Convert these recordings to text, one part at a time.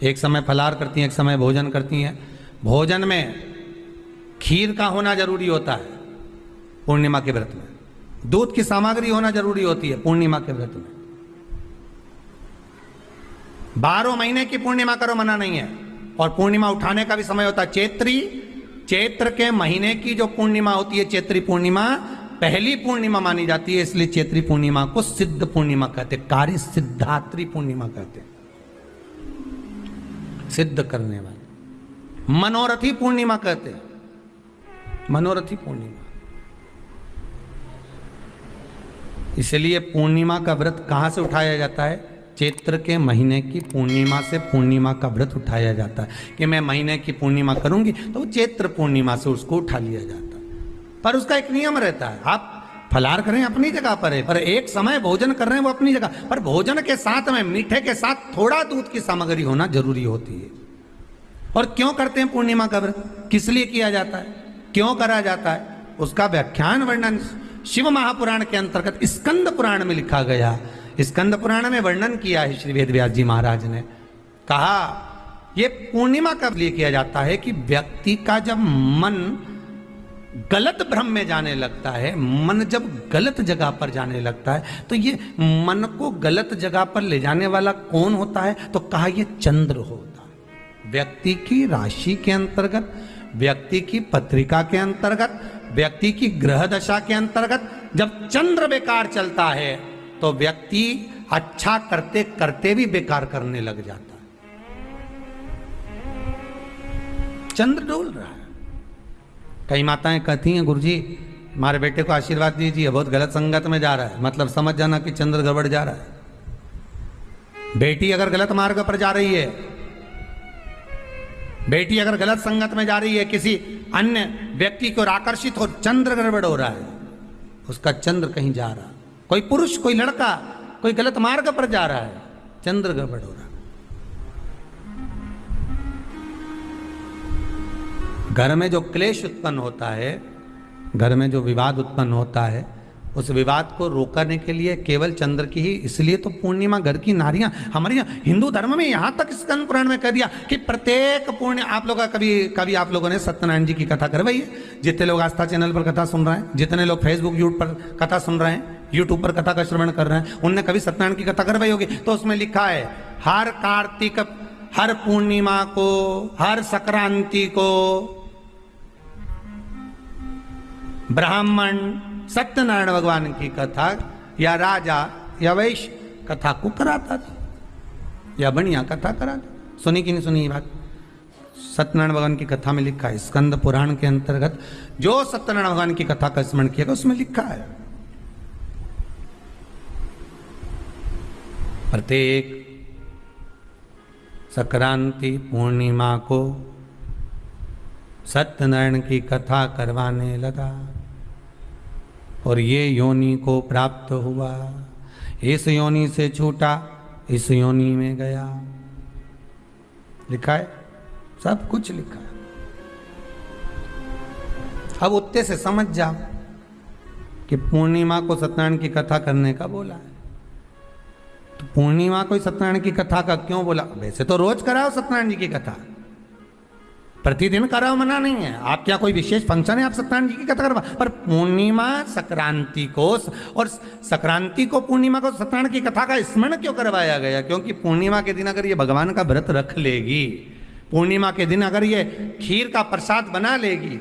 एक समय फलाहार करती हैं, एक समय भोजन करती हैं। भोजन में खीर का होना जरूरी होता है पूर्णिमा के व्रत में। दूध की सामग्री होना जरूरी होती है पूर्णिमा के व्रत में। 12 महीने की पूर्णिमा करो, मना नहीं है। और पूर्णिमा उठाने का भी समय होता है। चैत्र के महीने की जो पूर्णिमा होती है, चैत्री पूर्णिमा पहली पूर्णिमा मानी जाती है, इसलिए चैत्री पूर्णिमा को सिद्ध पूर्णिमा कहते, कार्य सिद्धात्री पूर्णिमा कहते, सिद्ध करने वाले। मनोरथी पूर्णिमा कहते, मनोरथी पूर्णिमा। इसलिए पूर्णिमा का व्रत कहां से उठाया जाता है? चैत्र के महीने की पूर्णिमा से पूर्णिमा का व्रत उठाया जाता है कि मैं महीने की पूर्णिमा करूंगी तो चैत्र पूर्णिमा से उसको उठा लिया जाता है। पर उसका एक नियम रहता है, आप फलाहार करें अपनी जगह पर है, पर एक समय भोजन कर रहे हैं वो अपनी जगह पर। भोजन के साथ में मीठे के साथ थोड़ा दूध की सामग्री होना जरूरी होती है। और क्यों करते हैं पूर्णिमा का व्रत, किस लिए किया जाता है, क्यों करा जाता है, उसका व्याख्यान वर्णन शिव महापुराण के अंतर्गत स्कंद पुराण में लिखा गया। स्कंद पुराण में वर्णन किया है श्री वेदव्यास जी महाराज ने। कहा ये पूर्णिमा कब लिए किया जाता है कि व्यक्ति का जब मन गलत भ्रम में जाने लगता है, मन जब गलत जगह पर जाने लगता है, तो ये मन को गलत जगह पर ले जाने वाला कौन होता है? तो कहा ये चंद्र होता है। व्यक्ति की राशि के अंतर्गत, व्यक्ति की पत्रिका के अंतर्गत, व्यक्ति की ग्रह दशा के अंतर्गत जब चंद्र बेकार चलता है तो व्यक्ति अच्छा करते करते भी बेकार करने लग जाता है। चंद्र डोल रहा है। कई माताएं कहती हैं गुरुजी हमारे बेटे को आशीर्वाद दीजिए, बहुत गलत संगत में जा रहा है, मतलब समझ जाना कि चंद्र गड़बड़ जा रहा है। बेटी अगर गलत मार्ग पर जा रही है, बेटी अगर गलत संगत में जा रही है, किसी अन्य व्यक्ति को आकर्षित हो, चंद्र गड़बड़ हो रहा है, उसका चंद्र कहीं जा रहा है। कोई पुरुष, कोई लड़का कोई गलत मार्ग पर जा रहा है, चंद्र गड़बड़ हो रहा है। घर में जो क्लेश उत्पन्न होता है, घर में जो विवाद उत्पन्न होता है, उस विवाद को रोकने के लिए केवल चंद्र की ही, इसलिए तो पूर्णिमा घर की नारियां हमारे यहाँ हिंदू धर्म में यहां तक स्कंद पुराण में कह दिया कि प्रत्येक पुण्य आप लोग कभी आप लोगों ने सत्यनारायण जी की कथा करवाई है? जितने लोग आस्था चैनल पर कथा सुन रहे हैं, जितने लोग फेसबुक यूट्यूब पर कथा सुन रहे हैं, यूट्यूब पर कथा का श्रवण कर रहे हैं, उनने कभी सत्यनारायण की कथा करवाई होगी। तो उसमें लिखा है हर कार्तिक, हर पूर्णिमा को, हर संक्रांति को ब्राह्मण सत्यनारायण भगवान की कथा या राजा या वैश्य कथा को कराता था या बढ़िया कथा कराता। सुनी कि नहीं सुनी ये बात? सत्यनारायण भगवान की कथा में लिखा है, स्कंद पुराण के अंतर्गत जो सत्यनारायण भगवान की कथा का स्मरण किया उसमें लिखा है प्रत्येक संक्रांति पूर्णिमा को सत्यनारायण की कथा करवाने लगा और ये योनि को प्राप्त हुआ, इस योनि से छूटा, इस योनि में गया। लिखा है, सब कुछ लिखा है। अब उत्ते से समझ जाओ कि पूर्णिमा को सत्यनारायण की कथा करने का बोला है, तो पूर्णिमा को सत्यनारायण की कथा का क्यों बोला? वैसे तो रोज कराओ सत्यनारायण जी की कथा, प्रतिदिन कराओ, मना नहीं है। आप क्या कोई विशेष फंक्शन है आप सत्यनारायण जी की कथा करवा? पर पूर्णिमा संक्रांति को और संक्रांति को पूर्णिमा को सत्यनारायण की कथा का स्मरण क्यों करवाया गया? क्योंकि पूर्णिमा के दिन अगर ये भगवान का व्रत रख लेगी, पूर्णिमा के दिन अगर ये खीर का प्रसाद बना लेगी,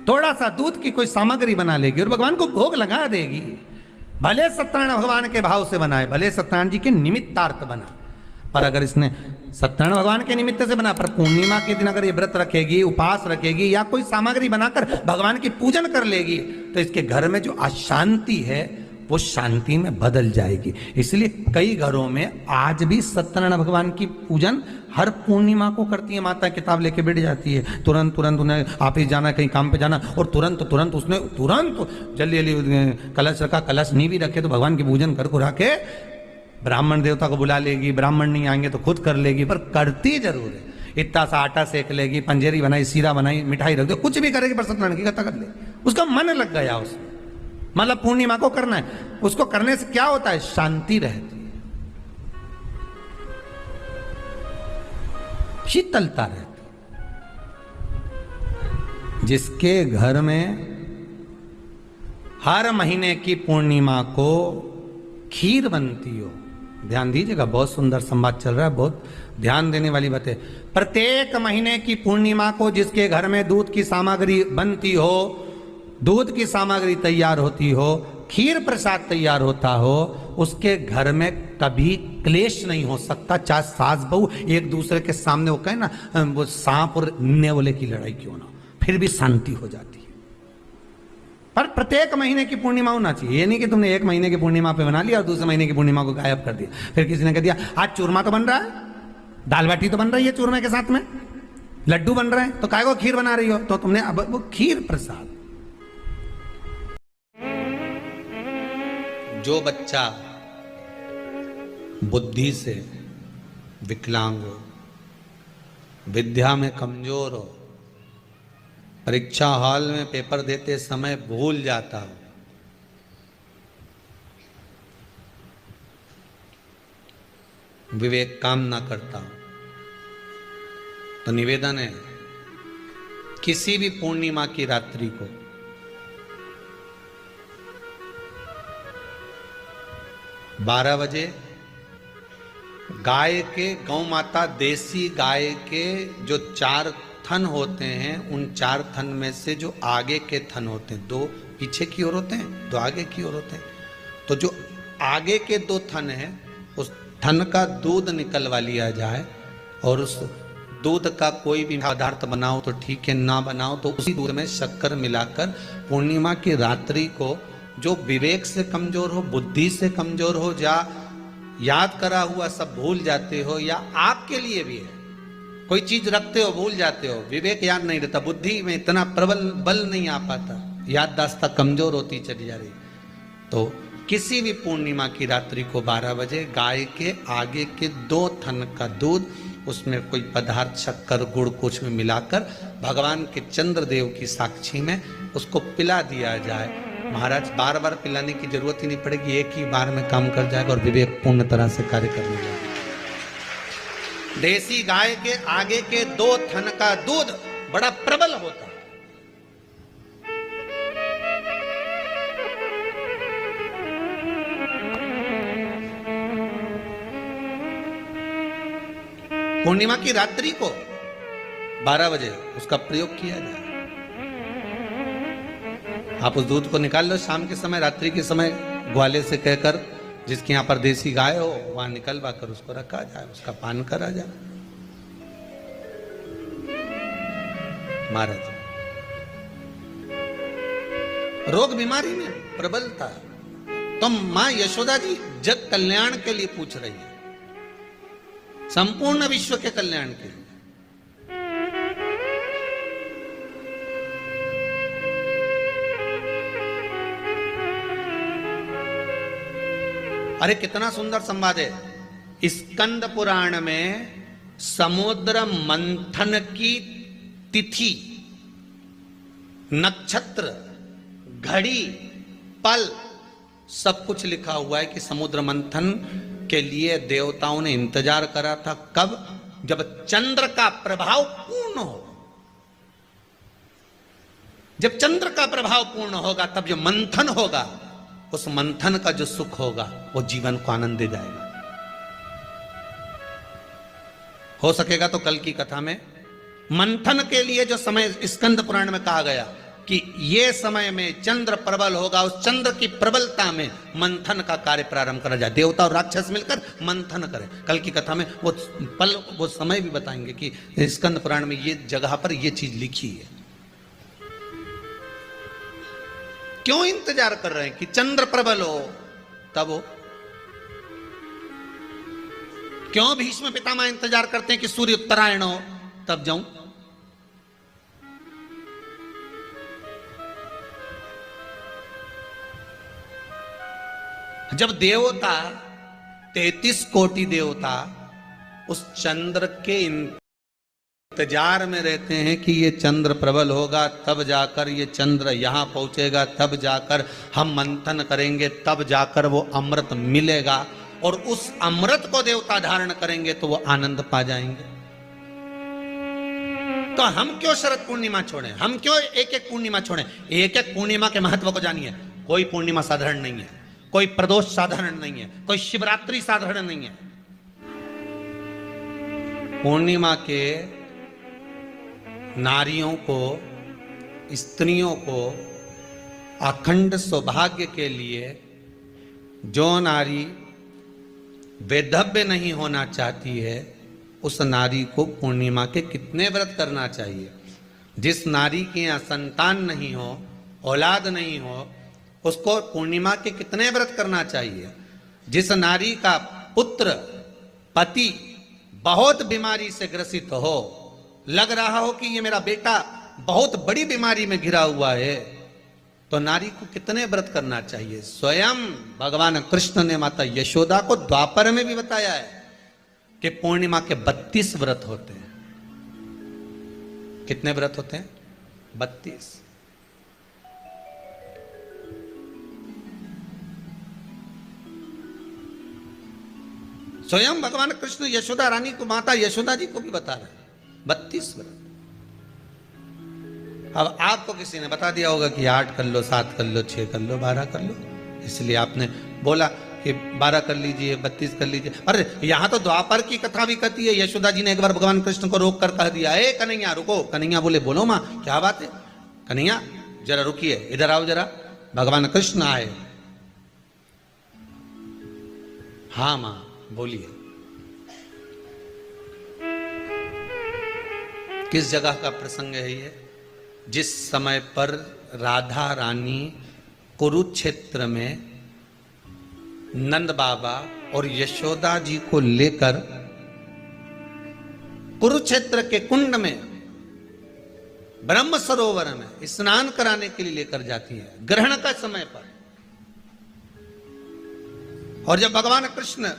थोड़ा सा दूध की कोई सामग्री बना लेगी और भगवान को भोग लगा देगी, भले सत्यनारायण भगवान के भाव से बनाए, भले सत्यनारायण जी के निमित्तार्थ बना, पर अगर इसने सत्यनारायण भगवान के निमित्त से बना, पर पूर्णिमा के दिन अगर ये व्रत रखेगी, उपास रखेगी या कोई सामग्री बनाकर भगवान की पूजन कर लेगी, तो इसके घर में जो अशांति है वो शांति में बदल जाएगी। इसलिए कई घरों में आज भी सत्यनारायण भगवान की पूजन हर पूर्णिमा को करती है। माता किताब लेके बैठ जाती है, तुरंत उन्हें ऑफिस जाना, कहीं काम पे जाना, और तुरंत उसने जल्दी जल्दी कलश रखा, कलश नहीं भी रखे तो भगवान की पूजन कर को रखे, ब्राह्मण देवता को बुला लेगी, ब्राह्मण नहीं आएंगे तो खुद कर लेगी, पर करती जरूर है। इतना सा आटा सेक लेगी, पंजेरी बनाई, सीरा बनाई, मिठाई रख दो, कुछ भी करेगी पर सत्यनारायण की कथा कर ले, उसका मन लग गया उसमें। मतलब पूर्णिमा को करना है, उसको करने से क्या होता है? शांति रहती है। शीतलता रहती। जिसके घर में हर महीने की पूर्णिमा को खीर बनती हो, ध्यान दीजिएगा, बहुत सुंदर संवाद चल रहा है, बहुत ध्यान देने वाली बात है। प्रत्येक महीने की पूर्णिमा को जिसके घर में दूध की सामग्री बनती हो, दूध की सामग्री तैयार होती हो, खीर प्रसाद तैयार होता हो, उसके घर में कभी क्लेश नहीं हो सकता। चाहे सास बहू एक दूसरे के सामने वो कहे ना, वो सांप और नेवले की लड़ाई क्यों ना, फिर भी शांति हो जाती है। पर प्रत्येक महीने की पूर्णिमा होना चाहिए। ये नहीं कि तुमने एक महीने की पूर्णिमा पे बना लिया और दूसरे महीने की पूर्णिमा को गायब कर दिया। फिर किसी ने कह दिया आज चूरमा तो बन रहा है, दाल बाटी तो बन रही है चूरमे के साथ में, लड्डू बन रहे हैं, तो काय को खीर बना रही हो? तो तुमने अब वो खीर प्रसाद। जो बच्चा बुद्धि से विकलांग हो, विद्या में कमजोर हो, परीक्षा हॉल में पेपर देते समय भूल जाता हो, विवेक काम ना करता हो, तो निवेदन है किसी भी पूर्णिमा की रात्रि को बारह बजे गाय के, गौ माता देसी गाय के जो 4 थन होते हैं, उन 4 थन में से जो आगे के थन होते हैं, 2 पीछे की ओर होते हैं, 2 आगे की ओर होते हैं, तो जो आगे के 2 थन हैं उस थन का दूध निकलवा लिया जाए और उस दूध का कोई भी पदार्थ बनाओ तो ठीक है, ना बनाओ तो उसी दूध में शक्कर मिलाकर पूर्णिमा की रात्रि को जो विवेक से कमजोर हो, बुद्धि से कमजोर हो, या याद करा हुआ सब भूल जाते हो, या आपके लिए भी है कोई चीज रखते हो भूल जाते हो, विवेक याद नहीं रहता, बुद्धि में इतना प्रबल बल नहीं आ पाता, याददाश्त कमजोर होती चली जा रही, तो किसी भी पूर्णिमा की रात्रि को 12 बजे गाय के आगे के 2 थन का दूध, उसमें कोई पदार्थ शक्कर गुड़ कुछ में मिलाकर भगवान के चंद्रदेव की साक्षी में उसको पिला दिया जाए। महाराज बार बार पिलाने की जरूरत ही नहीं पड़ेगी, एक ही बार में काम कर जाएगा और विवेक पूर्ण तरह से कार्य करने जाएगा। देसी गाय के आगे के 2 थन का दूध बड़ा प्रबल होता है। पूर्णिमा की रात्रि को 12 बजे उसका प्रयोग किया जाए। आप उस दूध को निकाल लो शाम के समय, रात्रि के समय ग्वाले से कहकर जिसके यहाँ पर देसी गाय हो वहां निकलवा कर उसको रखा जाए, उसका पान करा जाए। महाराज रोग बीमारी में प्रबलता, तो मां यशोदा जी जग कल्याण के लिए पूछ रही है, संपूर्ण विश्व के कल्याण के लिए। अरे कितना सुंदर संवाद है। स्कंद पुराण में समुद्र मंथन की तिथि, नक्षत्र, घड़ी, पल सब कुछ लिखा हुआ है कि समुद्र मंथन के लिए देवताओं ने इंतजार करा था। कब? जब चंद्र का प्रभाव पूर्ण हो। जब चंद्र का प्रभाव पूर्ण होगा तब जो मंथन होगा, उस मंथन का जो सुख होगा वो जीवन को आनंद दे जाएगा। हो सकेगा तो कल की कथा में मंथन के लिए जो समय स्कंद पुराण में कहा गया कि ये समय में चंद्र प्रबल होगा, उस चंद्र की प्रबलता में मंथन का कार्य प्रारंभ करा जाए। देवता और राक्षस मिलकर मंथन करें। कल की कथा में वो पल, वो समय भी बताएंगे कि स्कंद पुराण में ये जगह पर ये चीज लिखी है। क्यों इंतजार कर रहे हैं कि चंद्र प्रबल हो तब हो? क्यों भीष्म पितामह इंतजार करते हैं कि सूर्य उत्तरायण हो तब जाऊं? जब देवता 33 कोटि देवता उस चंद्र के इंतजार में रहते हैं कि ये चंद्र प्रबल होगा तब जाकर ये चंद्र यहां पहुंचेगा, तब जाकर हम मंथन करेंगे, तब जाकर वो अमृत मिलेगा और उस अमृत को देवता धारण करेंगे तो वो आनंद पा जाएंगे। तो हम क्यों शरद पूर्णिमा छोड़ें, हम क्यों एक एक पूर्णिमा छोड़ें? एक एक पूर्णिमा के महत्व को जानिए। कोई पूर्णिमा साधारण नहीं है, कोई प्रदोष साधारण नहीं है, कोई शिवरात्रि साधारण नहीं है। पूर्णिमा के नारियों को, स्त्रियों को अखंड सौभाग्य के लिए, जो नारी वैधव्य नहीं होना चाहती है उस नारी को पूर्णिमा के कितने व्रत करना चाहिए। जिस नारी के यहाँ संतान नहीं हो, औलाद नहीं हो, उसको पूर्णिमा के कितने व्रत करना चाहिए। जिस नारी का पुत्र, पति बहुत बीमारी से ग्रसित हो, लग रहा हो कि ये मेरा बेटा बहुत बड़ी बीमारी में घिरा हुआ है, तो नारी को कितने व्रत करना चाहिए। स्वयं भगवान कृष्ण ने माता यशोदा को द्वापर में भी बताया है कि पूर्णिमा के 32 व्रत होते हैं। कितने व्रत होते हैं? 32। स्वयं भगवान कृष्ण यशोदा रानी को, माता यशोदा जी को भी बता रहे हैं 32 व्रत। अब आपको किसी ने बता दिया होगा कि 8 कर लो, 7 कर लो, 6 कर लो, 12 कर लो, इसलिए आपने बोला कि 12 कर लीजिए, 32 कर लीजिए। अरे यहां तो द्वापर की कथा भी कहती है। यशोदा जी ने एक बार भगवान कृष्ण को रोक कर कह दिया, ए कन्हैया रुको। कन्हैया बोले, बोलो मां क्या बात है? कन्हैया जरा रुकिए, इधर आओ जरा। भगवान कृष्ण आए। हाँ मां बोलिए। किस जगह का प्रसंग है ये? जिस समय पर राधा रानी कुरुक्षेत्र में नंद बाबा और यशोदा जी को लेकर कुरुक्षेत्र के कुंड में, ब्रह्म सरोवर में स्नान कराने के लिए लेकर जाती है, ग्रहण का समय पर। और जब भगवान कृष्ण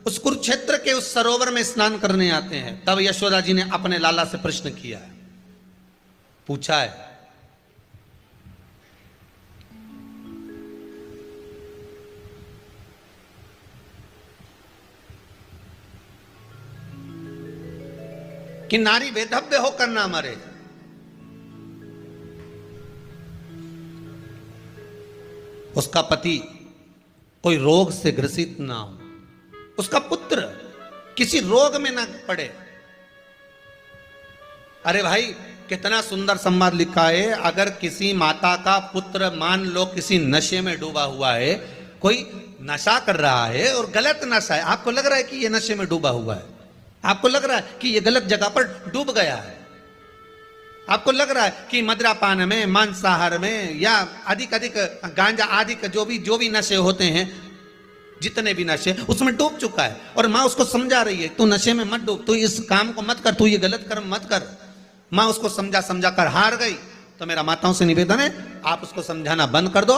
उस कुरुक्षेत्र के उस सरोवर में स्नान करने आते हैं, तब यशोदा जी ने अपने लाला से प्रश्न किया है, पूछा है कि नारी वैधव्य होकर ना मरे। उसका पति कोई रोग से ग्रसित ना हो, उसका पुत्र किसी रोग में ना पड़े। अरे भाई कितना सुंदर संवाद लिखा है। अगर किसी माता का पुत्र मान लो किसी नशे में डूबा हुआ है, कोई नशा कर रहा है और गलत नशा है, आपको लग रहा है कि ये नशे में डूबा हुआ है, आपको लग रहा है कि ये गलत जगह पर डूब गया है, आपको लग रहा है कि मदिरापान में, मांसाहार में या अधिक गांजा आदि का जो भी नशे होते हैं, जितने भी नशे, उसमें डूब चुका है। और माँ उसको समझा रही है, तू नशे में मत डूब, तू इस काम को मत कर, तू ये गलत कर्म मत कर। माँ उसको समझा कर हार गई। तो मेरा माताओं से निवेदन है, आप उसको समझाना बंद कर दो,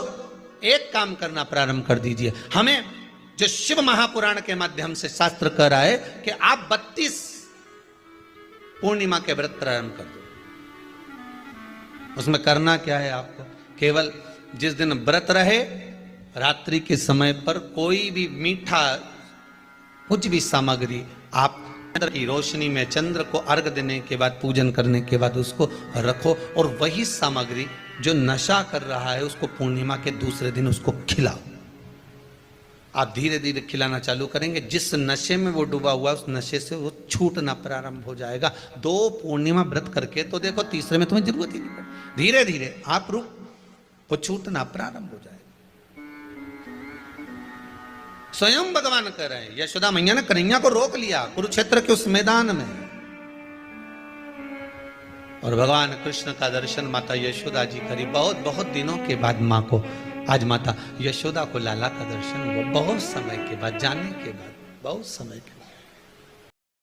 एक काम करना प्रारंभ कर दीजिए। हमें जो शिव महापुराण के माध्यम से शास्त्र कह रहा है कि आप 32 पूर्णिमा के व्रत प्रारंभ कर दो। उसमें करना क्या है आपको? केवल जिस दिन व्रत रहे, रात्रि के समय पर कोई भी मीठा, कुछ भी सामग्री आप चंद्र की रोशनी में, चंद्र को अर्घ देने के बाद, पूजन करने के बाद उसको रखो, और वही सामग्री जो नशा कर रहा है उसको पूर्णिमा के दूसरे दिन उसको खिलाओ। आप धीरे धीरे खिलाना चालू करेंगे, जिस नशे में वो डूबा हुआ उस नशे से वो छूटना प्रारंभ हो जाएगा। 2 पूर्णिमा व्रत करके तो देखो, तीसरे में तुम्हें जरूरत ही नहीं पड़े। धीरे धीरे आप रुक, वो छूटना प्रारंभ हो जाएगा। स्वयं भगवान कह रहे हैं, यशोदा मैया ने कन्हैया को रोक लिया कुरुक्षेत्र के उस मैदान में, और भगवान कृष्ण का दर्शन माता यशोदा जी करी। बहुत बहुत दिनों के बाद माँ को, आज माता यशोदा को लाला का दर्शन हुआ, बहुत समय के बाद, जाने के बाद, बहुत समय के बाद।